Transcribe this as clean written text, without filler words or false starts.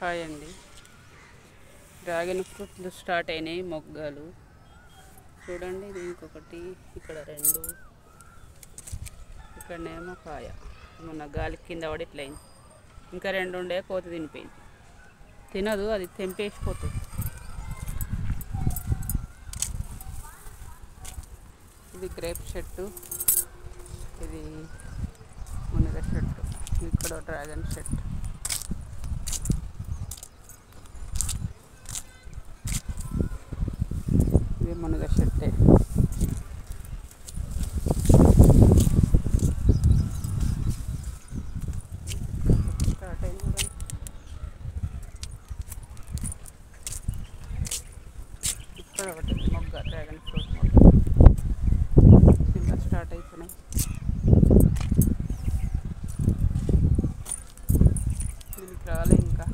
Hi అండి. Dragon ఫ్రూట్లు start అయినాయి మొగ్గలు చూడండి. ఇది ఇంకొకటి, ఇక్కడ రెండు, ఇక్కడనేమో కాయ మొన్న గాలి కింద పడి ఇట్లా అయింది. ఇంకా రెండు ఉండే కోతి తినిపోయింది. తినదు, అది తెంపేసిపోతుంది. ఇది గ్రేప్ చెట్టు, ఇది మునగ చెట్టు, ఇక్కడ డ్రాగన్ చెట్టు. ఇది మునగ చెట్టే. స్టార్ట్ అయింది చూడండి. ఇక్కడ ఒకటి మొగ్గ, డ్రాగన్ ఫ్రూట్ మొగ్గ ఇంకా స్టార్ట్ అవుతున్నాయి. దీనికి రాలే ఇంకా.